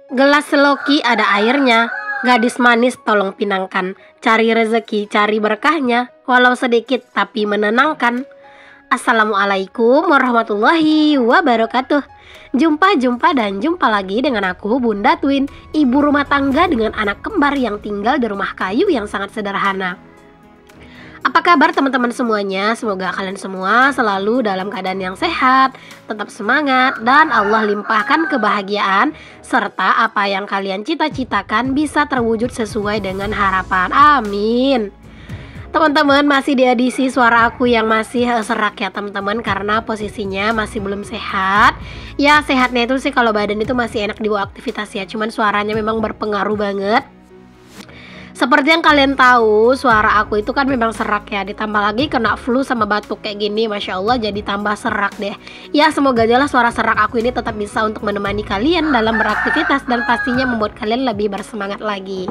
Gelas seloki ada airnya, gadis manis tolong pinangkan, cari rezeki, cari berkahnya, walau sedikit tapi menenangkan. Assalamualaikum warahmatullahi wabarakatuh. Jumpa dan jumpa lagi dengan aku Bunda Twin, ibu rumah tangga dengan anak kembar yang tinggal di rumah kayu yang sangat sederhana. Apa kabar teman-teman semuanya? Semoga kalian semua selalu dalam keadaan yang sehat, tetap semangat, dan Allah limpahkan kebahagiaan serta apa yang kalian cita-citakan bisa terwujud sesuai dengan harapan. Amin. Teman-teman, masih di edisi suara aku yang masih serak ya teman-teman, karena posisinya masih belum sehat. Ya sehatnya itu sih kalau badan itu masih enak dibawa aktivitas ya, cuman suaranya memang berpengaruh banget. Seperti yang kalian tahu, suara aku itu kan memang serak ya, ditambah lagi kena flu sama batuk kayak gini, Masya Allah jadi tambah serak deh. Ya semoga aja lah suara serak aku ini tetap bisa untuk menemani kalian dalam beraktivitas dan pastinya membuat kalian lebih bersemangat lagi.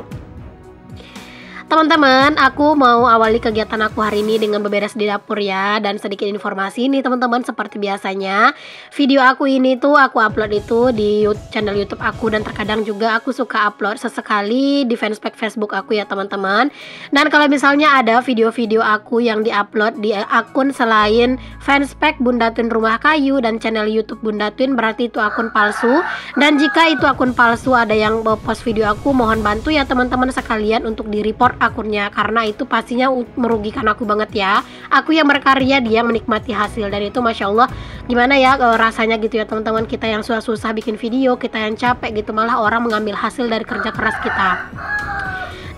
Teman-teman, aku mau awali kegiatan aku hari ini dengan beberes di dapur ya. Dan sedikit informasi nih teman-teman, seperti biasanya video aku ini tuh aku upload itu di channel YouTube aku, dan terkadang juga aku suka upload sesekali di fanspage Facebook aku ya teman-teman. Dan kalau misalnya ada video-video aku yang diupload di akun selain fanspage Bunda Twin Rumah Kayu dan channel YouTube Bunda Twin, berarti itu akun palsu. Dan jika itu akun palsu ada yang post video aku, mohon bantu ya teman-teman sekalian untuk di-report akunnya, karena itu pastinya merugikan aku banget ya. Aku yang berkarya, dia menikmati hasil, dan itu Masya Allah gimana ya rasanya gitu ya teman-teman. Kita yang susah-susah bikin video, kita yang capek gitu, malah orang mengambil hasil dari kerja keras kita.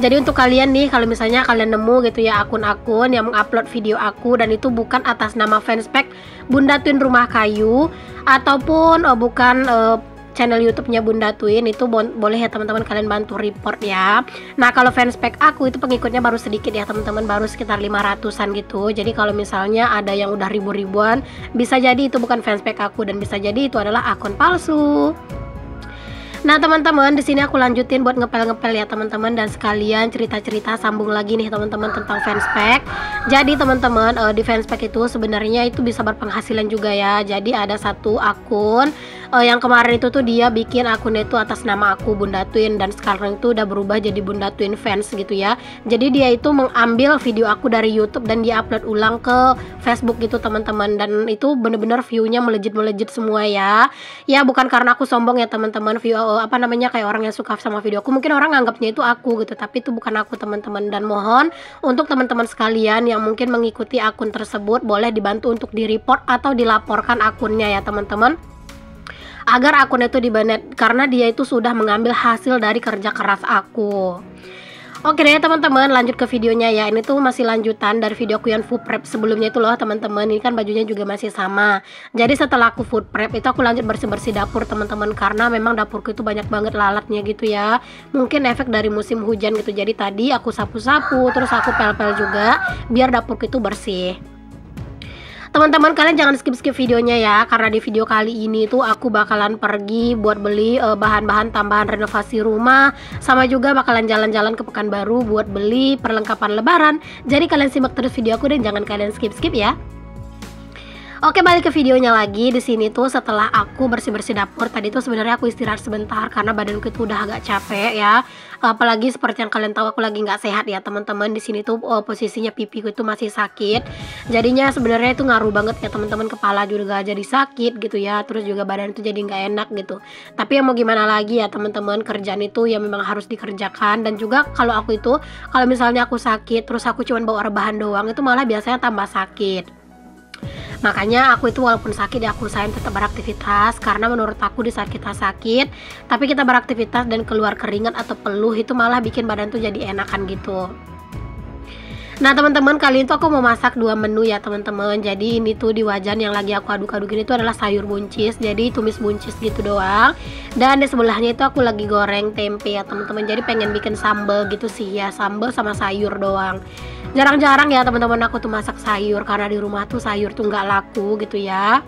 Jadi untuk kalian nih, kalau misalnya kalian nemu gitu ya akun-akun yang mengupload video aku dan itu bukan atas nama fanspage Bunda Twin Rumah Kayu ataupun bukan channel YouTube-nya Bunda Twin, itu boleh ya teman-teman kalian bantu report ya. Nah kalau fanspage aku itu pengikutnya baru sedikit ya teman-teman, baru sekitar 500-an gitu. Jadi kalau misalnya ada yang udah ribu-ribuan, bisa jadi itu bukan fanspage aku dan bisa jadi itu adalah akun palsu. Nah teman-teman, di sini aku lanjutin buat ngepel-ngepel ya teman-teman, dan sekalian cerita-cerita sambung lagi nih teman-teman tentang fanspage. Jadi teman-teman, di fanspage itu sebenarnya itu bisa berpenghasilan juga ya. Jadi ada satu akun yang kemarin itu tuh dia bikin akunnya itu atas nama aku Bunda Twin, dan sekarang itu udah berubah jadi Bunda Twin Fans gitu ya. Jadi dia itu mengambil video aku dari YouTube dan dia upload ulang ke Facebook gitu teman-teman, dan itu bener-bener view-nya melejit semua ya. Ya bukan karena aku sombong ya teman-teman, view kayak orang yang suka sama video aku, mungkin orang anggapnya itu aku gitu, tapi itu bukan aku teman-teman. Dan mohon untuk teman-teman sekalian yang mungkin mengikuti akun tersebut, boleh dibantu untuk di-report atau dilaporkan akunnya ya teman-teman, agar akun itu di-ban, karena dia itu sudah mengambil hasil dari kerja keras aku. Oke deh teman-teman, lanjut ke videonya ya. Ini tuh masih lanjutan dari video aku yang food prep sebelumnya itu loh teman-teman. Ini kan bajunya juga masih sama. Jadi setelah aku food prep itu aku lanjut bersih-bersih dapur teman-teman, karena memang dapurku itu banyak banget lalatnya gitu ya. Mungkin efek dari musim hujan gitu. Jadi tadi aku sapu-sapu, terus aku pel-pel juga biar dapurku itu bersih. Teman-teman kalian jangan skip-skip videonya ya, karena di video kali ini tuh aku bakalan pergi buat beli bahan-bahan tambahan renovasi rumah, sama juga bakalan jalan-jalan ke Pekanbaru buat beli perlengkapan lebaran. Jadi kalian simak terus video aku dan jangan kalian skip-skip ya. Oke, balik ke videonya lagi. Di sini tuh setelah aku bersih-bersih dapur tadi tuh sebenarnya aku istirahat sebentar karena badanku itu udah agak capek ya. Apalagi seperti yang kalian tahu aku lagi nggak sehat ya teman-teman. Di sini tuh posisinya pipiku itu masih sakit. Jadinya sebenarnya itu ngaruh banget ya teman-teman, kepala juga jadi sakit gitu ya. Terus juga badan itu jadi nggak enak gitu. Tapi ya mau gimana lagi ya teman-teman, kerjaan itu ya memang harus dikerjakan. Dan juga kalau aku itu, kalau misalnya aku sakit terus aku cuma bawa rebahan doang, itu malah biasanya tambah sakit. Makanya aku itu walaupun sakit ya aku usahain tetap beraktivitas, karena menurut aku di saat kita sakit tapi kita beraktivitas dan keluar keringat atau peluh, itu malah bikin badan tuh jadi enakan gitu. Nah teman-teman, kali itu aku mau masak 2 menu ya teman-teman. Jadi ini tuh di wajan yang lagi aku aduk-aduk ini tuh adalah sayur buncis, jadi tumis buncis gitu doang. Dan di sebelahnya itu aku lagi goreng tempe ya teman-teman. Jadi pengen bikin sambal gitu sih ya, sambal sama sayur doang. Jarang-jarang ya teman-teman aku tuh masak sayur, karena di rumah tuh sayur tuh nggak laku gitu ya.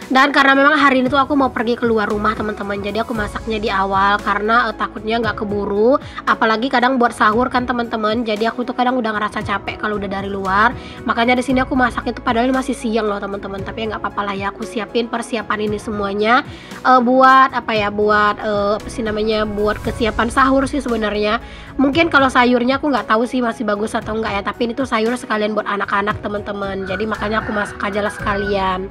Dan karena memang hari ini tuh aku mau pergi keluar rumah teman-teman, jadi aku masaknya di awal karena takutnya nggak keburu. Apalagi kadang buat sahur kan teman-teman, jadi aku tuh kadang udah ngerasa capek kalau udah dari luar. Makanya di sini aku masak itu padahal masih siang loh teman-teman, tapi ya nggak apa-apa lah ya, aku siapin persiapan ini semuanya buat apa ya, buat apa sih namanya, buat kesiapan sahur sih sebenarnya. Mungkin kalau sayurnya aku nggak tahu sih masih bagus atau enggak ya, tapi ini tuh sayur sekalian buat anak-anak teman-teman, jadi makanya aku masak aja lah sekalian.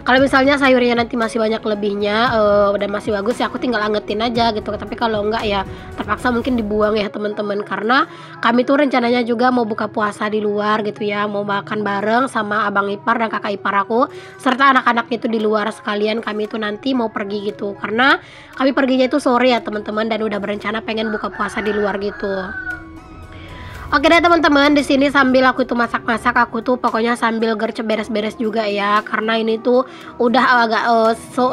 Kalau misalnya sayurnya nanti masih banyak lebihnya dan masih bagus ya aku tinggal angetin aja gitu. Tapi kalau enggak ya terpaksa mungkin dibuang ya teman-teman, karena kami tuh rencananya juga mau buka puasa di luar gitu ya, mau makan bareng sama abang ipar dan kakak ipar aku serta anak-anak itu di luar sekalian. Kami itu nanti mau pergi gitu, karena kami perginya itu sore ya teman-teman, dan udah berencana pengen buka puasa di luar gitu. Oke deh teman-teman, di sini sambil aku tuh masak-masak, aku tuh pokoknya sambil gercep beres-beres juga ya, karena ini tuh udah agak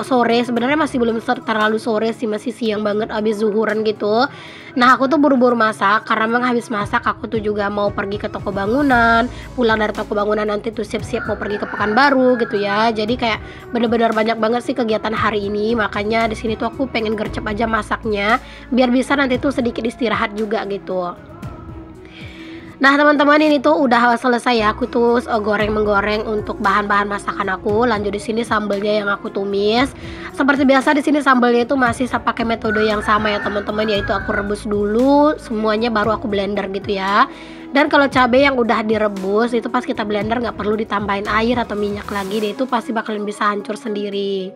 sore, sebenarnya masih belum terlalu sore sih, masih siang banget abis zuhuran gitu. Nah aku tuh buru-buru masak karena memang habis masak aku tuh juga mau pergi ke toko bangunan, pulang dari toko bangunan nanti tuh siap-siap mau pergi ke Pekanbaru gitu ya. Jadi kayak bener-bener banyak banget sih kegiatan hari ini, makanya di sini tuh aku pengen gercep aja masaknya biar bisa nanti tuh sedikit istirahat juga gitu. Nah teman-teman, ini tuh udah selesai ya, aku tuh menggoreng untuk bahan-bahan masakan aku. Lanjut di sini sambelnya yang aku tumis. Seperti biasa di sini sambelnya itu masih pakai metode yang sama ya teman-teman, yaitu aku rebus dulu semuanya baru aku blender gitu ya. Dan kalau cabai yang udah direbus itu pas kita blender nggak perlu ditambahin air atau minyak lagi, dia itu pasti bakalan bisa hancur sendiri.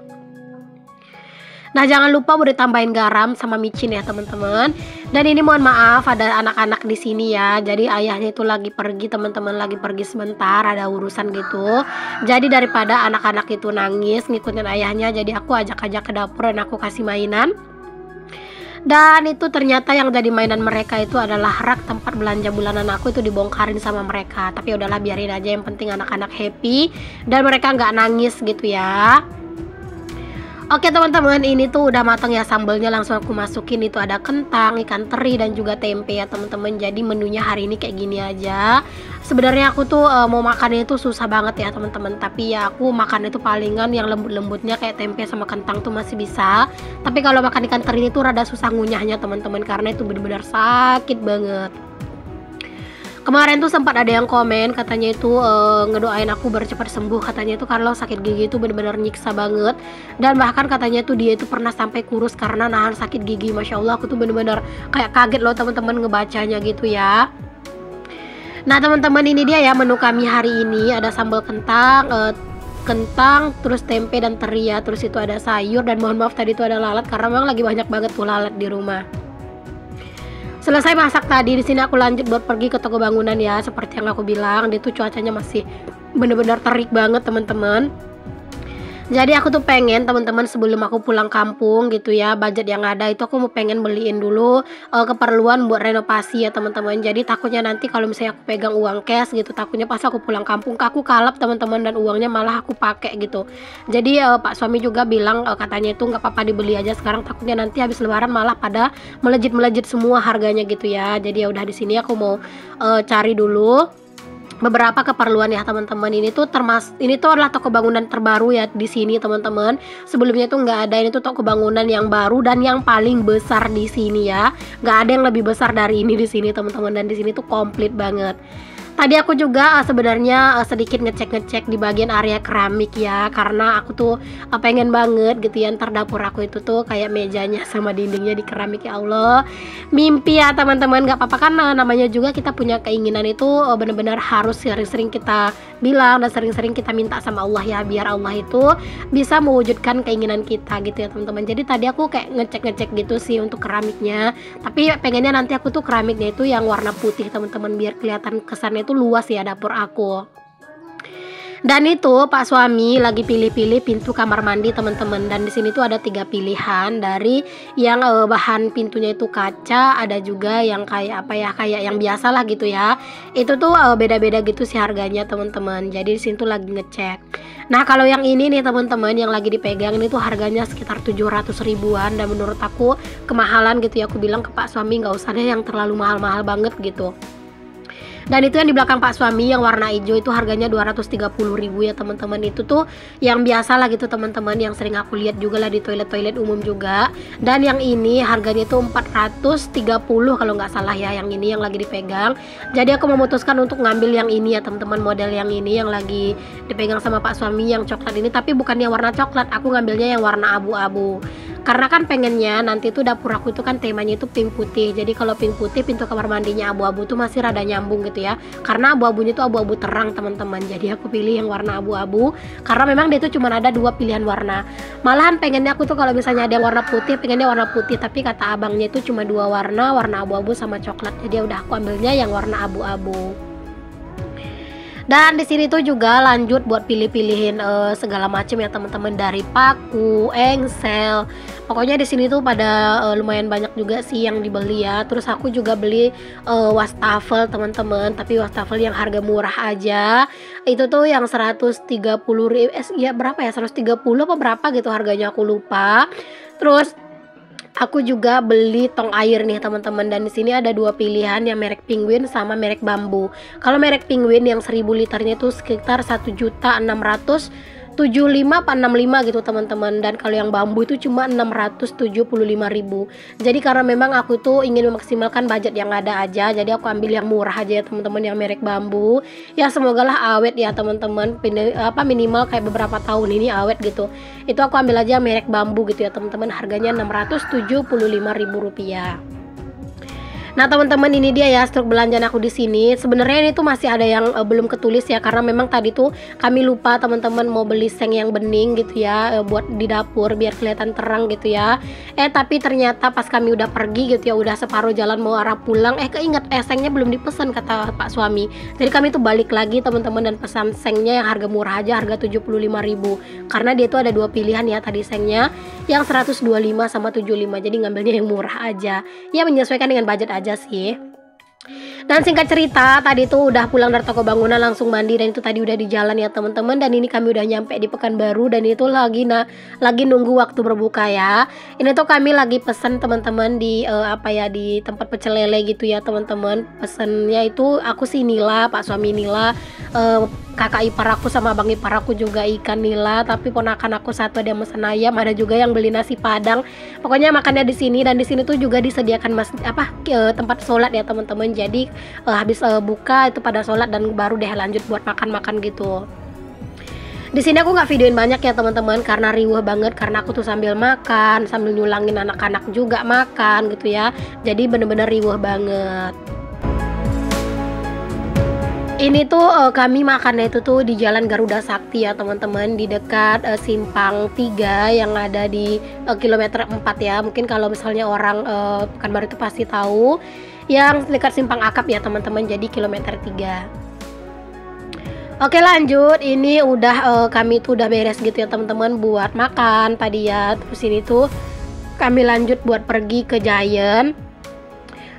Nah jangan lupa udah tambahin garam sama micin ya teman-teman. Dan ini mohon maaf ada anak-anak di sini ya. Jadi ayahnya itu lagi pergi teman-teman, lagi pergi sebentar ada urusan gitu. Jadi daripada anak-anak itu nangis ngikutin ayahnya, jadi aku ajak-ajak ke dapur dan aku kasih mainan. Dan itu ternyata yang jadi mainan mereka itu adalah rak tempat belanja bulanan aku, itu dibongkarin sama mereka. Tapi udahlah biarin aja, yang penting anak-anak happy dan mereka nggak nangis gitu ya. Oke teman-teman, ini tuh udah matang ya sambelnya, langsung aku masukin. Itu ada kentang, ikan teri dan juga tempe ya teman-teman. Jadi menunya hari ini kayak gini aja. Sebenarnya aku tuh mau makannya itu susah banget ya teman-teman, tapi ya aku makan itu palingan yang lembut-lembutnya kayak tempe sama kentang tuh masih bisa. Tapi kalau makan ikan teri itu rada susah ngunyahnya teman-teman, karena itu bener-bener sakit banget. Kemarin tuh sempat ada yang komen katanya itu ngedoain aku biar cepat sembuh. Katanya itu kalau sakit gigi itu bener-bener nyiksa banget, dan bahkan katanya tuh dia itu pernah sampai kurus karena nahan sakit gigi. Masya Allah, aku tuh bener-bener kayak kaget loh teman-teman ngebacanya gitu ya. Nah teman-teman, ini dia ya menu kami hari ini. Ada sambal kentang, terus tempe dan teri ya, terus itu ada sayur, dan mohon maaf tadi itu ada lalat karena memang lagi banyak banget tuh lalat di rumah. Selesai masak tadi, di sini aku lanjut buat pergi ke toko bangunan ya. Seperti yang aku bilang, itu cuacanya masih bener-bener terik banget teman-teman. Jadi aku tuh pengen teman-teman sebelum aku pulang kampung gitu ya, budget yang ada itu aku mau pengen beliin dulu keperluan buat renovasi ya teman-teman. Jadi takutnya nanti kalau misalnya aku pegang uang cash gitu, takutnya pas aku pulang kampung aku kalap teman-teman, dan uangnya malah aku pakai gitu. Jadi Pak suami juga bilang katanya itu nggak apa-apa dibeli aja sekarang, takutnya nanti habis lebaran malah pada melejit-melejit semua harganya gitu ya. Jadi ya udah, di sini aku mau cari dulu beberapa keperluan ya teman-teman. Ini tuh adalah toko bangunan terbaru ya di sini teman-teman. Sebelumnya tuh nggak ada, ini tuh toko bangunan yang baru dan yang paling besar di sini ya. Nggak ada yang lebih besar dari ini di sini teman-teman, dan di sini tuh komplit banget. Tadi aku juga sebenarnya sedikit ngecek-ngecek di bagian area keramik ya, karena aku tuh pengen banget gitu ya, ntar dapur aku itu tuh kayak mejanya sama dindingnya di keramik. Ya Allah, mimpi ya teman-teman, nggak apa-apa kan, namanya juga kita punya keinginan itu benar-benar harus sering-sering kita bilang dan sering-sering kita minta sama Allah ya, biar Allah itu bisa mewujudkan keinginan kita gitu ya teman-teman. Jadi tadi aku kayak ngecek-ngecek gitu sih untuk keramiknya, tapi pengennya nanti aku tuh keramiknya itu yang warna putih teman-teman, biar kelihatan kesannya itu luas ya dapur aku. Dan itu Pak suami lagi pilih-pilih pintu kamar mandi teman-teman, dan di sini tuh ada 3 pilihan, dari yang bahan pintunya itu kaca, ada juga yang kayak apa ya, kayak yang biasa lah gitu ya. Itu tuh beda-beda gitu sih harganya teman-teman. Jadi di sini tuh lagi ngecek. Nah kalau yang ini nih teman-teman, yang lagi dipegang ini tuh harganya sekitar 700 ribuan, dan menurut aku kemahalan gitu ya. Aku bilang ke Pak suami nggak usah deh yang terlalu mahal-mahal banget gitu. Dan itu yang di belakang Pak Suami yang warna hijau itu harganya 230.000 ya teman-teman. Itu tuh yang biasa lah gitu teman-teman, yang sering aku lihat juga lah di toilet-toilet umum juga. Dan yang ini harganya itu 430 kalau nggak salah ya, yang ini yang lagi dipegang. Jadi aku memutuskan untuk ngambil yang ini ya teman-teman, model yang ini yang lagi dipegang sama Pak Suami yang coklat ini, tapi bukannya warna coklat, aku ngambilnya yang warna abu-abu. Karena kan pengennya nanti tuh dapur aku itu kan temanya itu pink putih. Jadi kalau pink putih pintu kamar mandinya abu-abu tuh masih rada nyambung gitu ya. Karena abu-abunya itu abu-abu terang teman-teman. Jadi aku pilih yang warna abu-abu karena memang dia tuh cuma ada 2 pilihan warna. Malahan pengennya aku tuh kalau misalnya ada yang warna putih, pengennya warna putih, tapi kata abangnya itu cuma 2 warna, warna abu-abu sama coklat. Jadi udah aku ambilnya yang warna abu-abu. Dan di sini tuh juga lanjut buat pilih-pilihin segala macam ya teman-teman, dari paku, engsel. Pokoknya di sini tuh pada lumayan banyak juga sih yang dibeli ya. Terus aku juga beli wastafel teman-teman, tapi wastafel yang harga murah aja. Itu tuh yang 130.000 ya berapa ya? 130 apa berapa gitu harganya, aku lupa. Terus aku juga beli tong air nih teman-teman, dan di sini ada 2 pilihan, yang merek Penguin sama merek Bambu. Kalau merek Penguin yang 1000 liternya itu sekitar 1.675.000 apa 65 gitu teman-teman, dan kalau yang Bambu itu cuma 675.000. Jadi karena memang aku tuh ingin memaksimalkan budget yang ada aja, jadi aku ambil yang murah aja ya teman-teman, yang merek Bambu. Ya semoga lah awet ya teman-teman, minimal kayak beberapa tahun ini awet gitu. Itu aku ambil aja merek Bambu gitu ya teman-teman, harganya Rp675.000. Nah teman-teman, ini dia ya struk belanjaan aku di sini. Sebenarnya ini tuh masih ada yang belum ketulis ya, karena memang tadi tuh kami lupa teman-teman mau beli seng yang bening gitu ya, buat di dapur biar kelihatan terang gitu ya. Tapi ternyata pas kami udah pergi gitu ya, udah separuh jalan mau arah pulang, keinget sengnya belum dipesan kata Pak Suami. Jadi kami tuh balik lagi teman-teman dan pesan sengnya yang harga murah aja, harga 75.000. Karena dia tuh ada 2 pilihan ya tadi sengnya, yang 125 sama 75. Jadi ngambilnya yang murah aja. Ya menyesuaikan dengan budget aja sih. Dan singkat cerita, tadi tuh udah pulang dari toko bangunan langsung mandi, dan itu tadi udah di jalan ya teman-teman. Dan ini kami udah nyampe di Pekanbaru, dan itu lagi nunggu waktu berbuka ya. Ini tuh kami lagi pesen teman-teman di di tempat pecel lele gitu ya teman-teman. Pesennya itu aku sih nila, Pak Suami nila, kakak ipar aku sama abang ipar aku juga ikan nila, tapi ponakan aku satu ada yang mesen ayam, ada juga yang beli nasi padang. Pokoknya makannya di sini, dan di sini tuh juga disediakan tempat sholat ya teman-teman. Jadi habis buka itu pada sholat dan baru deh lanjut buat makan-makan gitu. Di sini aku nggak videoin banyak ya teman-teman, karena riuh banget, karena aku tuh sambil makan, sambil nyulangin anak-anak juga makan gitu ya. Jadi bener-bener riuh banget. Ini tuh kami makannya itu tuh di Jalan Garuda Sakti ya teman-teman, di dekat Simpang 3 yang ada di kilometer 4 ya. Mungkin kalau misalnya orang Pekanbaru itu pasti tahu, yang dekat Simpang Akap ya teman-teman, jadi kilometer 3. Oke lanjut, ini udah kami tuh udah beres gitu ya teman-teman buat makan tadi ya. Terus ini tuh kami lanjut buat pergi ke Giant.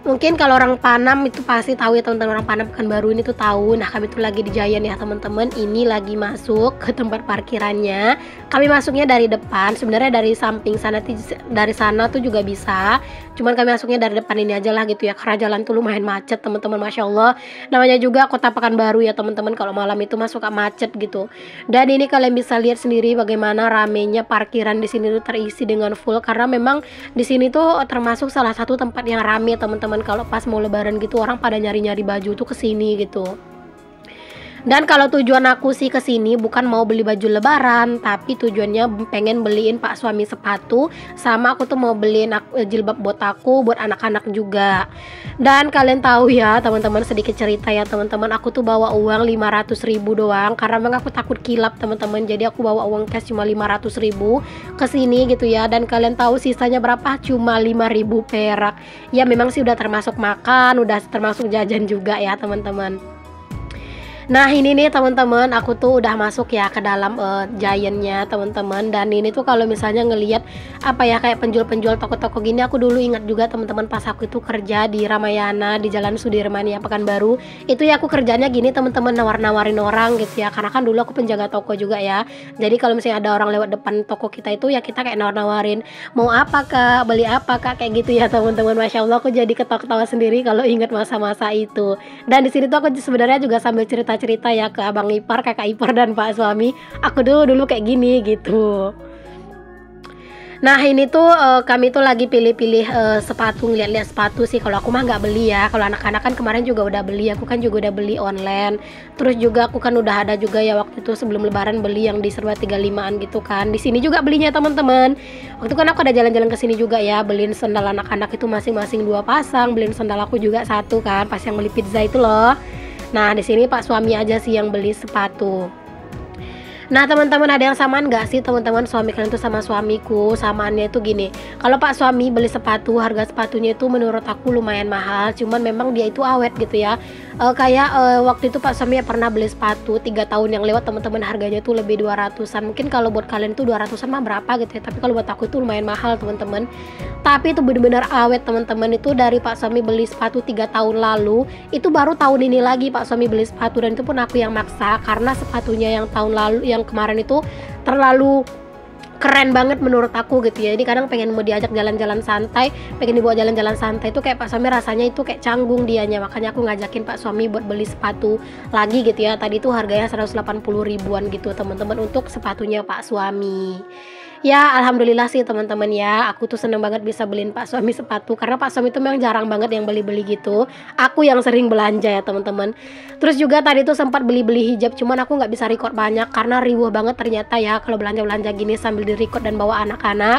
Mungkin kalau orang Panam itu pasti tahu ya teman-teman, orang Panam Pekanbaru ini tuh tahu. Nah kami tuh lagi di Giant ya teman-teman, ini lagi masuk ke tempat parkirannya. Kami masuknya dari depan, sebenarnya dari samping sana, dari sana tuh juga bisa. Cuman kami masuknya dari depan ini aja lah gitu ya, karena jalan tuh lumayan macet teman-teman, Masya Allah. Namanya juga kota Pekanbaru ya teman-teman, kalau malam itu masuk ke macet gitu. Dan ini kalian bisa lihat sendiri bagaimana ramenya parkiran di sini tuh terisi dengan full, karena memang di sini tuh termasuk salah satu tempat yang rame teman-teman. Kalau pas mau lebaran gitu orang pada nyari-nyari baju tuh kesini gitu. Dan kalau tujuan aku sih kesini bukan mau beli baju lebaran, tapi tujuannya pengen beliin Pak Suami sepatu, sama aku tuh mau beliin jilbab buat aku, buat anak-anak juga. Dan kalian tahu ya teman-teman, sedikit cerita ya teman-teman, aku tuh bawa uang 500.000 doang, karena memang aku takut kilap teman-teman. Jadi aku bawa uang cash cuma 500.000 ke sini gitu ya. Dan kalian tahu sisanya berapa? Cuma 5.000 perak. Ya memang sih udah termasuk makan, udah termasuk jajan juga ya teman-teman. Nah ini nih teman-teman, aku tuh udah masuk ya ke dalam Giant-nya teman-teman. Dan ini tuh kalau misalnya ngelihat apa ya, kayak penjual-penjual toko-toko gini, aku dulu ingat juga teman-teman pas aku itu kerja di Ramayana di Jalan Sudirman ya, Pekanbaru. Itu ya aku kerjanya gini teman-teman, nawar-nawarin orang gitu ya, karena kan dulu aku penjaga toko juga ya. Jadi kalau misalnya ada orang lewat depan toko kita itu ya kita kayak nawar-nawarin, mau apa kak, beli apa kak, kayak gitu ya teman-teman. Masya Allah, aku jadi ketawa-ketawa sendiri kalau ingat masa-masa itu. Dan di sini tuh aku sebenarnya juga sambil cerita ya ke abang ipar, kakak ipar dan pak suami, aku dulu kayak gini gitu. Nah ini tuh kami tuh lagi pilih-pilih sepatu, ngeliat-liat sepatu sih. Kalau aku mah nggak beli ya, kalau anak-anak kan kemarin juga udah beli, aku kan juga udah beli online. Terus juga aku kan udah ada juga ya waktu itu sebelum lebaran beli yang di Serba 35an gitu kan. Di sini juga belinya teman-teman. Waktu kan aku ada jalan-jalan ke sini juga ya, beliin sendal anak-anak itu masing-masing 2 pasang, beliin sendal aku juga 1 kan, pas yang beli pizza itu loh. Nah di sini pak suami aja sih yang beli sepatu. Nah teman-teman, ada yang samaan nggak sih teman-teman, suami kalian tuh sama suamiku? Samaannya itu gini, kalau pak suami beli sepatu, harga sepatunya itu menurut aku lumayan mahal, cuman memang dia itu awet gitu ya. Waktu itu pak suami pernah beli sepatu 3 tahun yang lewat teman-teman, harganya tuh lebih 200-an. Mungkin kalau buat kalian tuh 200-an mah berapa gitu ya, tapi kalau buat aku itu lumayan mahal teman-teman. Tapi itu benar-benar awet teman-teman. Itu dari pak suami beli sepatu 3 tahun lalu, itu baru tahun ini lagi pak suami beli sepatu, dan itu pun aku yang maksa karena sepatunya yang tahun lalu, yang kemarin itu terlalu keren banget menurut aku gitu ya. Jadi kadang pengen mau diajak jalan-jalan santai, pengen dibawa jalan-jalan santai itu kayak pak suami rasanya itu kayak canggung dianya, makanya aku ngajakin pak suami buat beli sepatu lagi gitu ya. Tadi tuh harganya 180 ribuan gitu teman-teman untuk sepatunya pak suami. Ya alhamdulillah sih teman-teman ya, aku tuh seneng banget bisa beliin pak suami sepatu, karena pak suami tuh memang jarang banget yang beli-beli gitu. Aku yang sering belanja ya teman-teman. Terus juga tadi tuh sempat beli-beli hijab, cuman aku nggak bisa record banyak karena riuh banget ternyata ya kalau belanja-belanja gini sambil di record dan bawa anak-anak.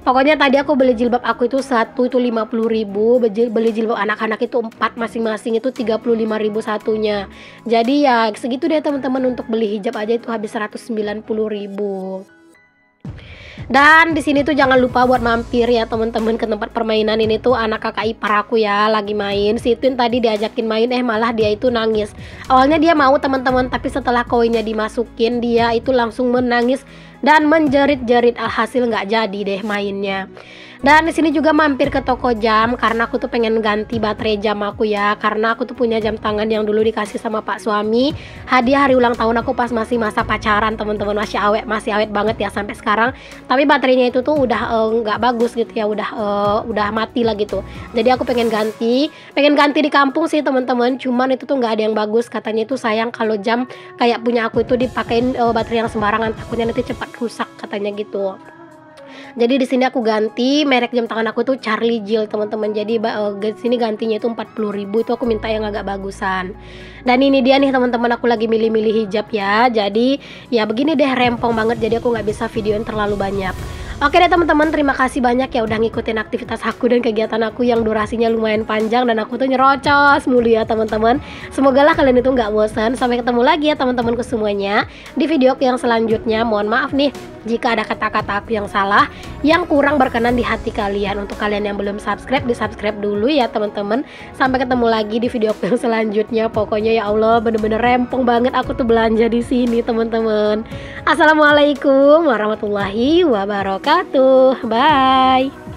Pokoknya tadi aku beli jilbab aku itu 1 itu 50 ribu, beli jilbab anak-anak itu 4 masing-masing itu 35 ribu satunya. Jadi ya segitu deh teman-teman, untuk beli hijab aja itu habis 190 ribu. Dan di sini tuh jangan lupa buat mampir ya teman-teman ke tempat permainan. Ini tuh anak kakak ipar aku ya lagi main. Si Twin tadi diajakin main, malah dia itu nangis. Awalnya dia mau teman-teman, tapi setelah koinnya dimasukin dia itu langsung menangis dan menjerit-jerit. Alhasil nggak jadi deh mainnya. Dan di sini juga mampir ke toko jam karena aku tuh pengen ganti baterai jam aku ya, karena aku tuh punya jam tangan yang dulu dikasih sama pak suami hadiah hari ulang tahun aku pas masih masa pacaran teman-teman. Masih awet banget ya sampai sekarang, tapi baterainya itu tuh udah nggak bagus gitu ya, udah mati lah gitu. Jadi aku pengen ganti di kampung sih teman-teman, cuman itu tuh nggak ada yang bagus, katanya itu sayang kalau jam kayak punya aku itu dipakein baterai yang sembarangan, takutnya nanti cepat rusak katanya gitu. Jadi di sini aku ganti merek jam tangan aku tuh Charlie Jill teman-teman. Jadi di sini gantinya itu 40 ribu, itu aku minta yang agak bagusan. Dan ini dia nih teman-teman, aku lagi milih-milih hijab ya. Jadi ya begini deh, rempong banget, jadi aku nggak bisa videoin terlalu banyak. Oke deh teman-teman, terima kasih banyak ya udah ngikutin aktivitas aku dan kegiatan aku yang durasinya lumayan panjang, dan aku tuh nyerocos mulu ya teman-teman. Semoga lah kalian itu nggak bosan. Sampai ketemu lagi ya teman-temanku semuanya di video yang selanjutnya. Mohon maaf nih jika ada kata-kata aku yang salah, yang kurang berkenan di hati kalian. Untuk kalian yang belum subscribe, di subscribe dulu ya teman-teman. Sampai ketemu lagi di video yang selanjutnya. Pokoknya ya Allah, bener-bener rempong banget aku tuh belanja di sini teman-teman. Assalamualaikum warahmatullahi wabarakatuh. Bye.